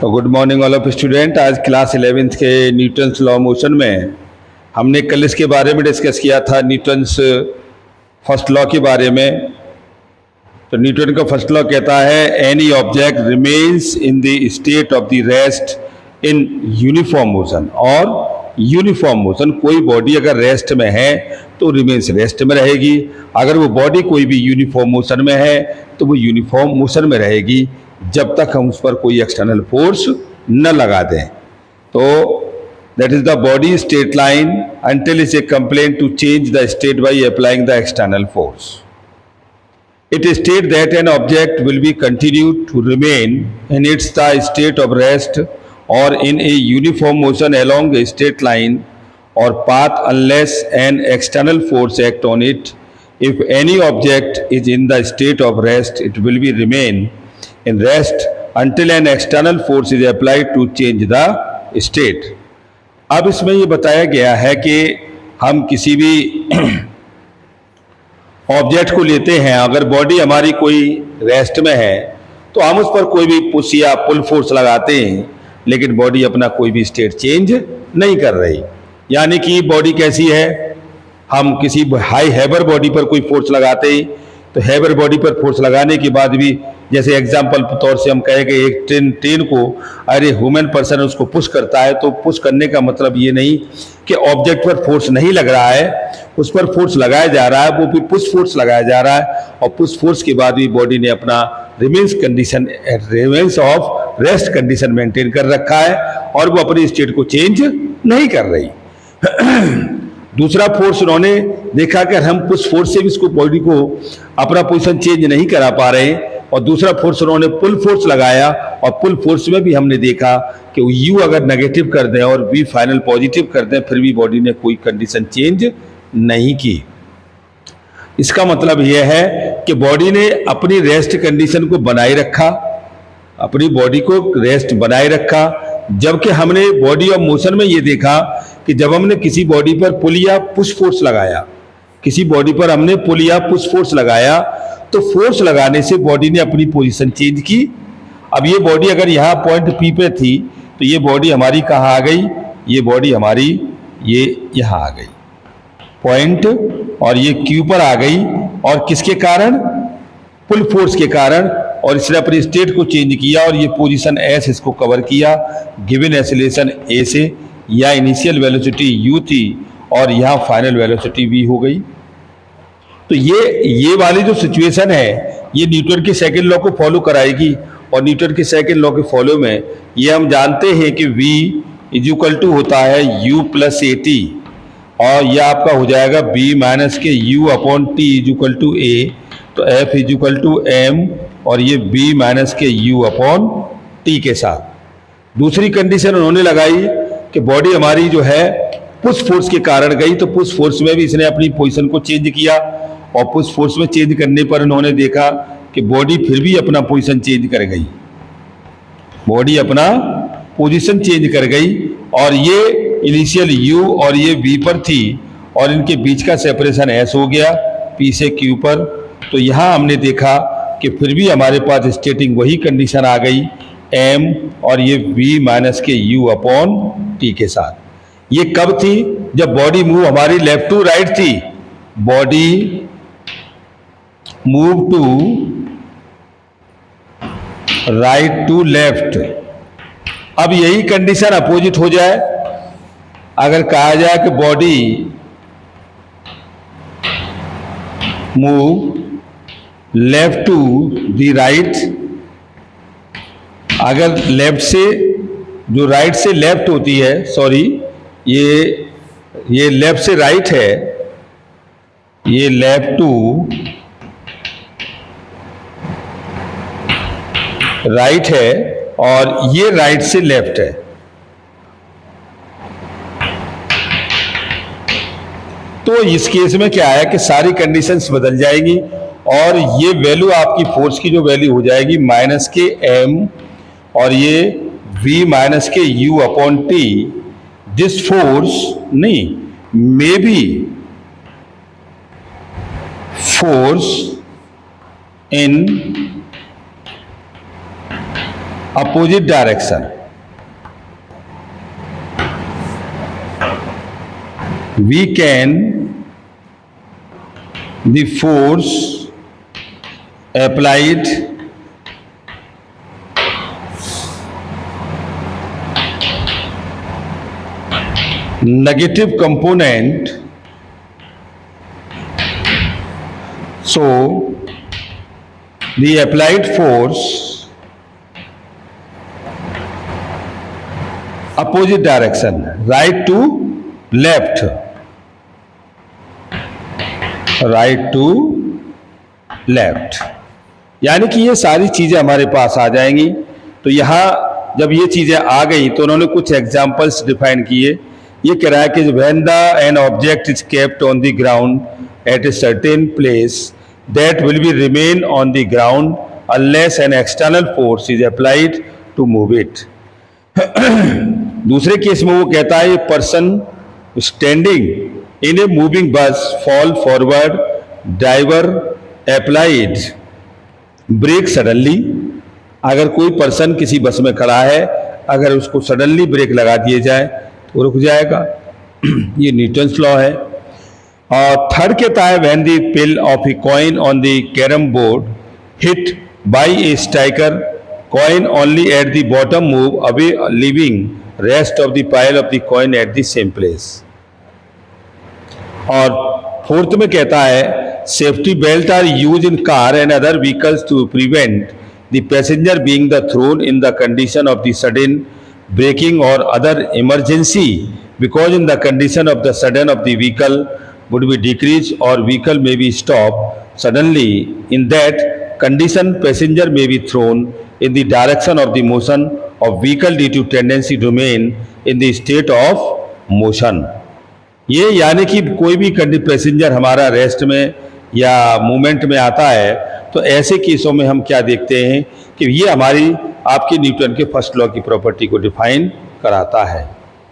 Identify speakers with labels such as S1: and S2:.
S1: तो good morning all of student. आज class 11th के न्यूटन्स लॉ मोशन में हमने कल इसके बारे में डिस्कस किया था, न्यूटन्स फर्स्ट लॉ के बारे में। तो न्यूटन का फर्स्ट लॉ कहता है any object remains in the state of the rest in uniform motion. और यूनिफॉर्म मोशन, कोई बॉडी अगर रेस्ट में है तो रिमेन्स रेस्ट में रहेगी, अगर वो बॉडी कोई भी यूनिफॉर्म मोशन में है तो वो यूनिफॉर्म मोशन में रहेगी जब तक हम उस पर कोई एक्सटर्नल फोर्स न लगा दें। तो that is the body state line until it's a complaint to change the state by applying the external force. It states that an object will be continued to remain in its the state of rest or in a uniform motion along a straight line or path unless an external force act on it. If any object is in the state of rest, it will be remain in rest until an external force is applied to change the state. अब इसमें ये बताया गया है कि हम किसी भी ऑब्जेक्ट को लेते हैं, अगर बॉडी हमारी कोई रेस्ट में है तो हम उस पर कोई भी पुश या पुल फोर्स लगाते हैं, लेकिन बॉडी अपना कोई भी स्टेट चेंज नहीं कर रही। यानी कि बॉडी कैसी है, हम किसी हाई हैवर बॉडी पर कोई फोर्स लगाते हैं तो हैवर बॉडी पर फोर्स लगाने के बाद भी, जैसे एग्जाम्पल के तौर से हम कहेंगे एक ट्रेन को अरे ह्यूमन पर्सन उसको पुश करता है, तो पुश करने का मतलब ये नहीं कि ऑब्जेक्ट पर फोर्स नहीं लग रहा है, उस पर फोर्स लगाया जा रहा है, वो भी पुश फोर्स लगाया जा रहा है, और पुश फोर्स के बाद भी बॉडी ने अपना remains of rest condition maintain कर रखा है और वो अपनी स्टेट को चेंज नहीं कर रही। दूसरा फोर्स उन्होंने देखा कि हम पुश फोर्स से भी इसको बॉडी को अपना पोजीशन चेंज नहीं करा पा रहे, और दूसरा फोर्स उन्होंने पुल फोर्स लगाया, और पुल फोर्स में भी हमने देखा कि यू अगर नेगेटिव कर दें और वी फाइनल पॉजिटिव कर दें फिर भी बॉडी ने कोई कंडीशन चेंज नहीं की। इसका मतलब यह है कि बॉडी ने अपनी रेस्ट कंडीशन को बनाए रखा, अपनी बॉडी को रेस्ट बनाए रखा, जबकि हमने बॉडी ऑफ मोशन में ये देखा कि जब हमने किसी बॉडी पर पुल या पुश फोर्स लगाया, किसी बॉडी पर हमने पुल या पुश फोर्स लगाया तो फोर्स लगाने से बॉडी ने अपनी पोजीशन चेंज की। अब ये बॉडी अगर यहाँ पॉइंट पी पे थी तो ये बॉडी हमारी कहाँ आ गई, ये बॉडी हमारी ये यहाँ आ गई पॉइंट, और ये क्यू पर आ गई, और किसके कारण, पुल फोर्स के कारण, और इसने अपनी स्टेट को चेंज किया और ये पोजीशन एस इसको कवर किया गिवन एक्सेलरेशन ए से, या इनिशियल वेलोसिटी यू थी और यहाँ फाइनल वेलोसिटी वी हो गई। तो ये वाली जो सिचुएशन है ये न्यूटन के सेकंड लॉ को फॉलो कराएगी, और न्यूटन के सेकंड लॉ के फॉलो में ये हम जानते हैं कि v इज इक्वल टू होता है u प्लस ए टी, और यह आपका हो जाएगा b माइनस के u upon T is equal to a, तो f is equal to m और ये b माइनस के u अपॉन टी के साथ। दूसरी कंडीशन उन्होंने लगाई कि बॉडी हमारी जो है पुश फोर्स के कारण गई, तो पुश फोर्स में भी इसने अपनी पोजीशन को चेंज किया, और पुश फोर्स में चेंज करने पर उन्होंने देखा कि बॉडी फिर भी अपना पोजीशन चेंज कर गई, बॉडी अपना पोजीशन चेंज कर गई, और ये इनिशियल u और ये v पर थी और इनके बीच का सेपरेशन s हो गया p से q पर। तो यहाँ हमने देखा कि फिर भी हमारे पास स्टेटिंग वही कंडीशन आ गई m और ये v माइनस के u अपॉन t के साथ। ये कब थी, जब बॉडी मूव हमारी लेफ्ट टू राइट थी, body move to right to left. अब यही कंडीशन अपोजिट हो जाए, अगर कहा जाए कि body move left to the right, अगर लेफ्ट से जो राइट से लेफ्ट होती है, सॉरी ये लेफ्ट से राइट है, ये लेफ्ट टू राइट है और ये राइट से लेफ्ट है, तो इस केस में क्या है कि सारी कंडीशंस बदल जाएगी, और ये वैल्यू आपकी फोर्स की जो वैल्यू हो जाएगी माइनस के m और ये v माइनस के u upon t. This force नहीं, may be force in opposite direction, we can the force applied negative component, so the applied force opposite direction, right to left, right to left, यानी कि ये सारी चीजें हमारे पास आ जाएंगी। तो यहाँ जब ये चीजें आ गई तो उन्होंने कुछ एग्जाम्पल्स डिफाइन किए। ये कह रहा है कि when the an object is kept on the ground at a certain place that will be remain on the ground unless an external force is applied to move it. दूसरे case में वो कहता है, person standing in a moving bus fall forward, driver applied brake suddenly. अगर कोई person किसी बस में खड़ा है, अगर उसको सडनली ब्रेक लगा दिए जाए तो रुक जाएगा। ये न्यूटन्स लॉ है। और थर्ड कहता है, when the pill of a coin on the carrom board hit by a striker, coin only at the bottom move away leaving rest of the pile of the coin at the same place. और fourth में कहता है, safety belt are use in car and other vehicles to prevent the passenger being the thrown in the condition of the sudden braking or other emergency, because in the condition of the sudden of the vehicle would be decreased or vehicle may be stopped suddenly. In that condition passenger may be thrown in the direction of the motion of vehicle due to tendency to remain in the state of motion. ये यानी कि कोई भी passenger हमारा rest में या movement में आता है तो ऐसे केसों में हम क्या देखते हैं कि ये हमारी आपके न्यूटन के फर्स्ट लॉ की प्रॉपर्टी को डिफाइन कराता है।